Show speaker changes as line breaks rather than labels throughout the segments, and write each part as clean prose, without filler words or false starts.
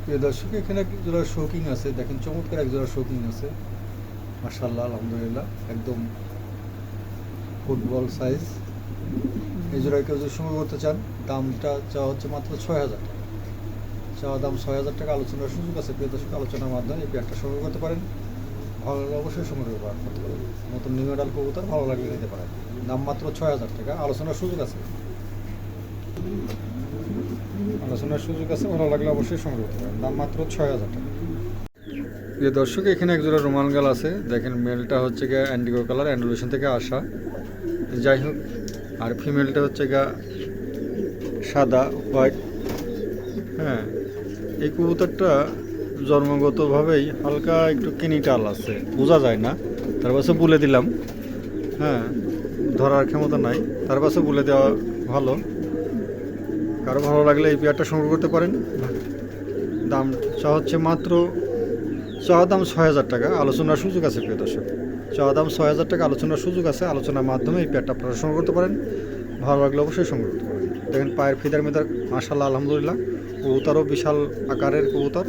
প্রিয় দর্শক, এখানে এক জোড়া শৌকিং আছে, দেখেন চমৎকার এক জোড়া শৌকিং আছে। মাশাআল্লাহ, আলহামদুলিল্লাহ, একদম ফুটবল সাইজ। এই জোড়ায় কেউ যদি সংগ্রহ করতে চান, দামটা চাওয়া হচ্ছে মাত্র 6,000 টাকা। চাওয়া দাম 6,000 টাকা, আলোচনার সুযোগ আছে। প্রিয় দর্শক, আলোচনার মাধ্যমে এই পেয়ারটা সংগ্রহ করতে পারেন। ভালো লাগলে অবশ্যই সংগ্রহ করতে পারেন। নতুন নিউ মডেল কবুতর, ভালো লাগলে নিতে পারেন। দাম মাত্র 6,000 টাকা, আলোচনার সুযোগ আছে। আলোচনার সুযোগ আছে, ভালো লাগলে অবশ্যই সংগ্রহ করতে পারেন। দাম মাত্র 6,000 টাকা। প্রিয় দর্শক, এখানে একজোড়া রোমান গাল আছে, দেখেন মেলটা হচ্ছে গিয়ে অ্যান্ডিগো কালার, অ্যান্ডুলেশন থেকে আসা। যাই হোক, আর ফিমেলটা হচ্ছে গা সাদা হোয়াইট। হ্যাঁ, এই কবুতরটা জন্মগতভাবেই হালকা একটু কিনিটাল আছে, বোঝা যায় না, তার পাশে বলে দিলাম। হ্যাঁ, ধরার ক্ষমতা নাই, তার পাশে বলে দেওয়া ভালো। কারো ভালো লাগলে এই পেয়ারটা সংগ্রহ করতে পারেন। দাম হচ্ছে মাত্র, চাওয়া দাম 6,000 টাকা, আলোচনার সুযোগ আছে। প্রিয় দর্শক, চাওয়া দাম 6,000 টাকা, আলোচনার সুযোগ আছে। আলোচনার মাধ্যমে এই পেয়ারটা আপনারা সংগ্রহ করতে পারেন। ভালো লাগলে অবশ্যই সংগ্রহ করতে পারেন। দেখেন পায়ের ফিদার মেদার, মাশাআল্লাহ, আলহামদুলিল্লাহ। কবুতরও বিশাল আকারের কবুতর,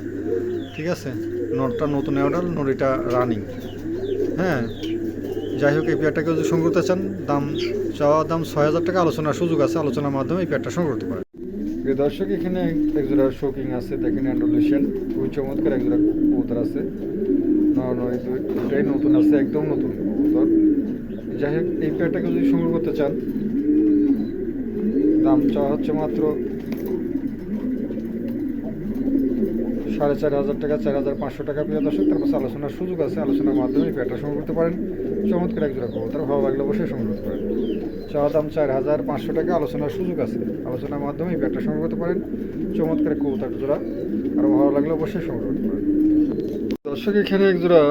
ঠিক আছে। নটটা নতুন অর্ডার, নড়িটা রানিং। হ্যাঁ, যাই হোক, এই পেয়ারটাকে যদি সংগ্রহ করতে চান, চাওয়া দাম 6,000 টাকা, আলোচনার সুযোগ আছে। আলোচনার মাধ্যমে এই পেয়ারটা সংগ্রহ করতে পারেন। প্রিয় দর্শক, এখানে একজোড়া শৌকিং আছে, দেখেন অ্যান্ডোলেশন, খুবই চমৎকার একজোড়া কবুতর আছে। দুটাই নতুন আছে, একদম নতুন কবুতর। যাই হোক, এই পেয়ারটাকে যদি সংগ্রহ করতে চান, দাম চাওয়া হচ্ছে মাত্র 4,500 টাকা, 4,500 টাকা। প্রিয় দর্শক, তারপর আলোচনার সুযোগ আছে। আলোচনার মাধ্যমে এই পেয়ারটা সংগ্রহ করতে পারেন। চমৎকার একজোড়া কবুতর, ভালো লাগলে অবশ্যই সংগ্রহ করতে পারেন। চাওয়া দাম 4,500 টাকা, আলোচনার সুযোগ আছে। আলোচনার মাধ্যমে এই পেয়ারটা সংগ্রহ করতে পারেন। চমৎকার কবুতর জোড়া, আরও ভালো লাগলে অবশ্যই সংগ্রহ করতে পারেন। দর্শক, এখানে একজোড়া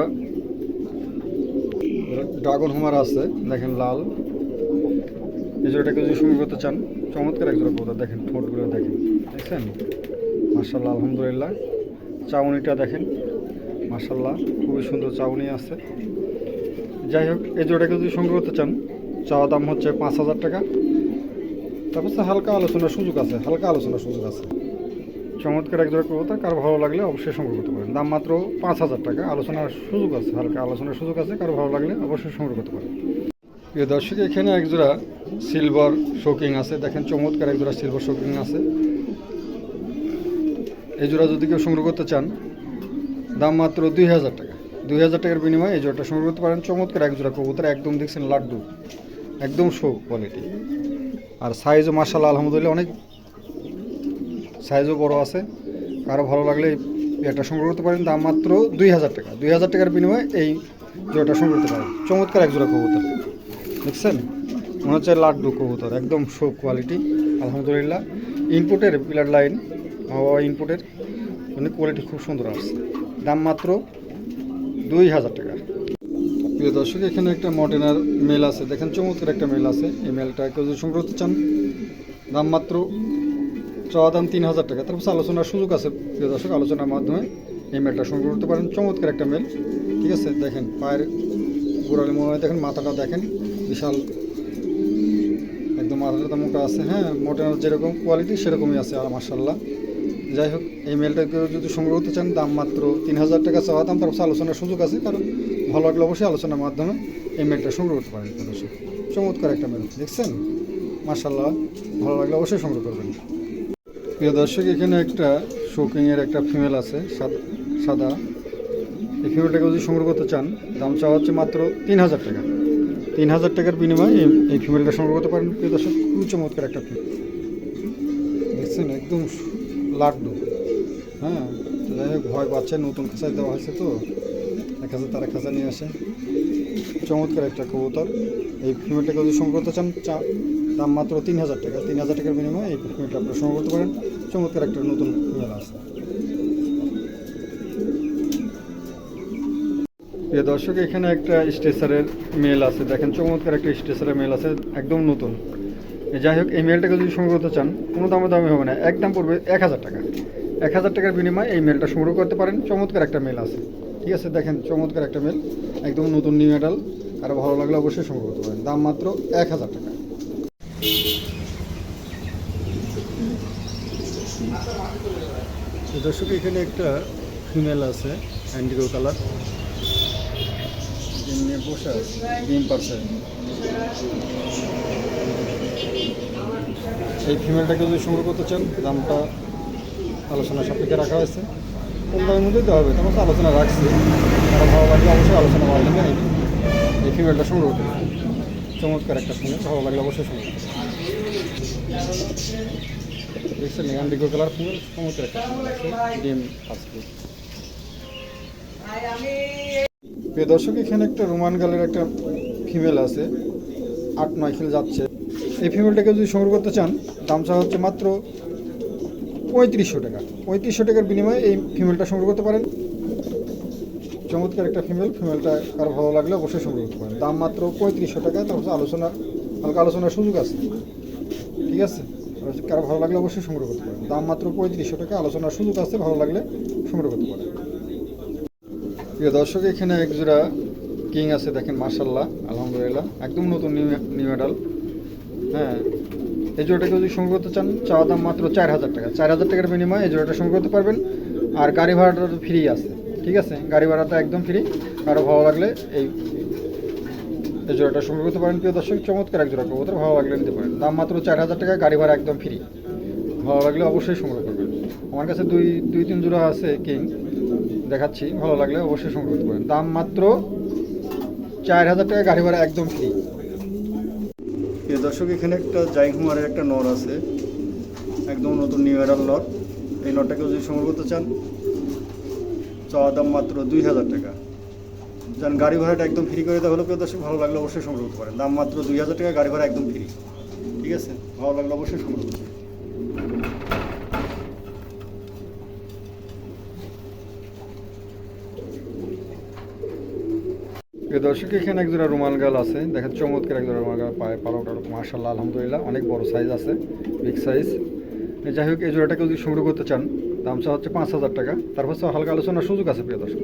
ড্রাগন হুমার আছে, দেখেন লাল। এই জোড়াটাকে যদি সংগ্রহ করতে চান, চমৎকার একজোড়া কবুতর, দেখেন ঠোঁটগুলো দেখেন, দেখছেন? মাশাআল্লাহ, আলহামদুলিল্লাহ। চাউনিটা দেখেন, মাশাআল্লাহ, খুবই সুন্দর চাউনি আছে। যাই হোক, এই জোড়াটাকে যদি সংগ্রহ করতে চান, চাওয়া দাম হচ্ছে 5,000 টাকা। তারপর হালকা আলোচনার সুযোগ আছে, হালকা আলোচনার সুযোগ আছে। চমৎকার এক জোড়া কবুতর, কারো ভালো লাগলে অবশ্যই সংগ্রহ করতে পারেন। দাম মাত্র 5,000 টাকা, আলোচনার সুযোগ আছে, হালকা আলোচনার সুযোগ আছে। কারো ভালো লাগলে অবশ্যই সংগ্রহ করতে পারেন। প্রিয় দর্শক, এখানে একজোড়া সিলভার শৌকিং আছে, দেখেন চমৎকার একজোড়া সিলভার শৌকিং আছে। এই জোড়া যদি কেউ সংগ্রহ করতে চান, দাম মাত্র 2,000 টাকা। 2,000 টাকার বিনিময়ে এই জোড়াটা সংগ্রহ করতে পারেন। চমৎকার একজোড়া কবুতর, একদম দেখছেন লাড্ডু, একদম শো কোয়ালিটি। আর সাইজও মাশাআল্লাহ, আলহামদুলিল্লাহ, অনেক সাইজও বড় আছে। কারো ভালো লাগলে এটা সংগ্রহ করতে পারেন। দাম মাত্র 2,000 টাকা। 2,000 টাকার বিনিময়ে এই জোড়াটা সংগ্রহ করতে পারেন। চমৎকার এক জোড়া কবুতর, দেখছেন? মনে হচ্ছে লাড্ডু কবুতর, একদম শো কোয়ালিটি, আলহামদুলিল্লাহ। ইনপুটের পিলার লাইন, ইনপুটের মানে কোয়ালিটি খুব সুন্দর আসছে। দাম মাত্র 2,000 টাকা। প্রিয় দর্শক, এখানে একটা মডেনার মেল আছে, দেখেন চমৎকার একটা মেল আছে। এই মেলটা কেউ যদি সংগ্রহ করতে চান, দাম মাত্র, চাওয়া দাম 3,000 টাকা। তারপর আলোচনার সুযোগ আছে। প্রিয় দর্শক, আলোচনার মাধ্যমে এই মেলটা সংগ্রহ করতে পারেন। চমৎকার একটা মেল, ঠিক আছে। দেখেন পায়ের গোড়ালি মনে দেখেন, মাথাটা দেখেন, বিশাল একদম মাথাটা মোটা আছে। হ্যাঁ, মডেনার যেরকম কোয়ালিটি সেরকমই আছে, আর মাশাআল্লাহ। যাই হোক, এই মেলটাকে যদি সংগ্রহ করতে চান, দাম মাত্র 3,000 টাকা চাওয়া দাম। তারপর আলোচনার সুযোগ আছে, কারণ ভালো লাগলে অবশ্যই আলোচনার মাধ্যমে এই মেলটা সংগ্রহ করতে পারেন। দর্শক, চমৎকার একটা মেল, দেখছেন? মাশাআল্লাহ, ভালো লাগলে অবশ্যই সংগ্রহ করবেন। প্রিয় দর্শক, এখানে একটা শৌকিংয়ের একটা ফিমেল আছে, সাদা। এই ফিমেলটাকে যদি সংগ্রহ করতে চান, দাম চাওয়া হচ্ছে মাত্র 3,000 টাকা। 3,000 টাকার বিনিময়ে এই ফিমেলটা সংগ্রহ করতে পারেন। প্রিয় দর্শক, খুবই চমৎকার একটা ফিমেল, দেখছেন? একদম লাড্ডু। হ্যাঁ, যাই হোক, ভয় পাচ্ছে, নতুন খাঁচায় দেওয়া হয়েছে তো, এক হাজার তারা খাঁচা নিয়ে আসে। চমৎকার একটা কবুতর। এই ফিমেলটাকে যদি সংগ্রহ করতে চান, দাম মাত্র 3,000 টাকা। 3,000 টাকার বিনিময়ে এই ফিমেলটা আপনারা সংগ্রহ করতে পারেন। চমৎকার একটা নতুন ফিমেল আছে। প্রিয় দর্শক, এখানে একটা স্ট্রেসারের মেল আছে, দেখেন চমৎকার একটা স্ট্রেসারের মেল আছে, একদম নতুন। যাই হোক, এই মেলটাকে যদি সংগ্রহ করতে চান, কোনো দামি হবে না, একদম পড়বে 1,000 টাকা। 1,000 টাকার বিনিময়ে এই মেলটা সংগ্রহ করতে পারেন। চমৎকার একটা মেল আছে, ঠিক আছে। দেখেন চমৎকার একটা মেল, একদম নতুন নিউ মেডাল। আরও ভালো লাগলে অবশ্যই সংগ্রহ করতে পারেন। দাম মাত্র 1,000 টাকা। দর্শক এখানে একটা ফিমেল আছে অ্যান্ডিগো কালার, নিয়ে বসে আছে, ডিম পারছে। এই ফিমেলটাকে যদি সংগ্রহ করতে চান দামটা আলোচনা সাপেক্ষে রাখা হয়েছে, কম দামের মধ্যেই দেওয়া হবে, তেমন তো আলোচনা রাখছি। তারা ভালো লাগলে অবশ্যই আলোচনা ভালো লাগবে এই ফিমেলটা সংগ্রহ করতে পারে। চমৎকার একটা ফিমেল, ভালো লাগলে অবশ্যই সংগ্রহ করতে পারে। দেখছেন অ্যান্ডিগো কালার ফিমেল, চমৎকার একটা ডিম আসবে। প্রিয় দর্শক এখানে একটা রোমান গালের একটা ফিমেল আছে, 8-9 খেলে যাচ্ছে। এই ফিমেলটাকে যদি সংগ্রহ করতে চান দামটা হচ্ছে মাত্র 3500 টাকা। 3500 টাকার বিনিময়ে এই ফিমেলটা সংগ্রহ করতে পারেন। চমৎকার একটা ফিমেলটা কারো ভালো লাগলে অবশ্যই সংগ্রহ করতে পারেন। দাম মাত্র 3500 টাকা, তারপর হালকা আলোচনার সুযোগ আছে। ঠিক আছে, কারো ভালো লাগলে অবশ্যই সংগ্রহ করতে পারেন। দাম মাত্র 3500 টাকা, আলোচনার সুযোগ আছে, ভালো লাগলে সংগ্রহ করতে পারেন। প্রিয় দর্শক এখানে এক জোড়া কিং আছে, দেখেন মাশাআল্লাহ আলহামদুলিল্লাহ, একদম নতুন নিউ মেডাল। হ্যাঁ, এই জোড়াটাকে যদি সংগ্রহ করতে চান চাওয়া দাম মাত্র 4000 টাকা। 4000 টাকার বিনিময়ে এই জোড়াটা সংগ্রহ করতে পারবেন। আর গাড়ি ভাড়াটা তো ফ্রি আছে, ঠিক আছে, গাড়ি ভাড়াটা একদম ফ্রি। কারো ভালো লাগলে এই জোড়াটা সংগ্রহ করতে পারেন। প্রিয় দর্শক চমৎকার এক জোড়া কবুতর, ভালো লাগলে নিতে পারেন। দাম মাত্র 4000 টাকা, গাড়ি ভাড়া একদম ফ্রি। ভালো লাগলে অবশ্যই সংগ্রহ করবেন। আমার কাছে দুই তিন জোড়া আছে কিং, দেখাচ্ছি, ভালো লাগলে অবশ্যই সংগ্রহ করতে পারেন। দাম মাত্র 4000 টাকা, গাড়ি ভাড়া একদম ফ্রি। প্রিয় দর্শক এখানে একটা জাইহুমারের একটা নর আছে, একদম নতুন নিউ এডাল নর। এই নরটাকে যদি সংগ্রহ করতে চান চাওয়া দাম মাত্র 2000 টাকা। যান গাড়ি ভাড়াটা একদম ফ্রি করে দেওয়া হলো। প্রিয় দর্শক ভালো লাগলে অবশ্যই সংগ্রহ করতে পারেন। দাম মাত্র 2000 টাকা, গাড়ি ভাড়া একদম ফ্রি। ঠিক আছে, ভালো লাগলে অবশ্যই সংগ্রহ করতে পারেন। প্রিয় দর্শক এখানে এক জোড়া রুমাল গাল আছে, দেখেন চমৎকার এক জোড়া রুমাল গাল, পায়ে পালকটা মাশাআল্লাহ আলহামদুলিল্লাহ, অনেক বড় সাইজ আছে, বিগ সাইজ। যাই হোক এই জোড়াটাকে যদি সংগ্রহ করতে চান দামটা হচ্ছে 5000 টাকা। তারপর হালকা আলোচনার সুযোগ আছে। প্রিয় দর্শক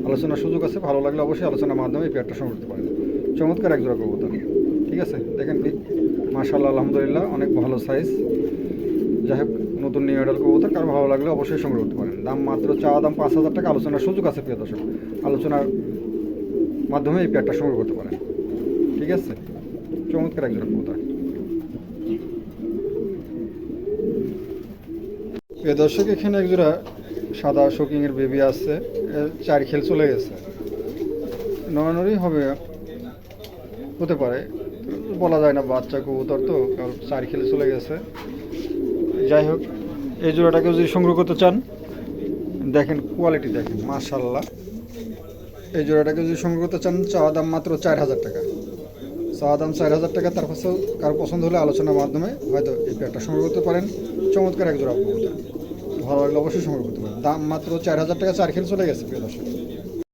আলোচনার সুযোগ আছে, ভালো লাগলে অবশ্যই আলোচনার মাধ্যমে এই পেয়ারটা সংগ্রহ করতে পারেন। চমৎকার এক জোড়া কবুতর, ঠিক আছে, দেখেন মাশাআল্লাহ আলহামদুলিল্লাহ, অনেক ভালো সাইজ। যাই হোক নতুন নিউ মডেল কবুতর, কারো ভালো লাগলে অবশ্যই সংগ্রহ করতে পারেন। দাম মাত্র চাওয়া দাম 5000 টাকা, আলোচনার সুযোগ আছে। প্রিয় দর্শক আলোচনার মাধ্যমে এই পেয়ারটা সংগ্রহ করতে পারেন। ঠিক আছে, চমৎকার এক জোড়া কবুতর। প্রিয় দর্শক এখানে এক জোড়া সাদা শোকিংয়ের বেবি আছে, 4 খেল চলে গেছে, নড়ানড়ি হতে পারে, বলা যায় না, বাচ্চা কবুতর তো, 4 খেলে চলে গেছে। যাই হোক এই জোড়াটাকে যদি সংগ্রহ করতে চান দেখেন কোয়ালিটি দেখেন মাশাআল্লাহ। এই জোড়াটাকে যদি সংগ্রহ করতে চান চাওয়া দাম মাত্র 4000 টাকা। চাওয়া দাম 4000 টাকা। তার পাশেও কারো পছন্দ হলে আলোচনার মাধ্যমে হয়তো এই পেয়ারটা সংগ্রহ করতে পারেন। চমৎকার এক জোড়া কবুতর, ভালো লাগলে অবশ্যই সংগ্রহ করতে পারেন। দাম মাত্র 4000 টাকা, 4 খেল চলে গেছে। প্রিয় দর্শক।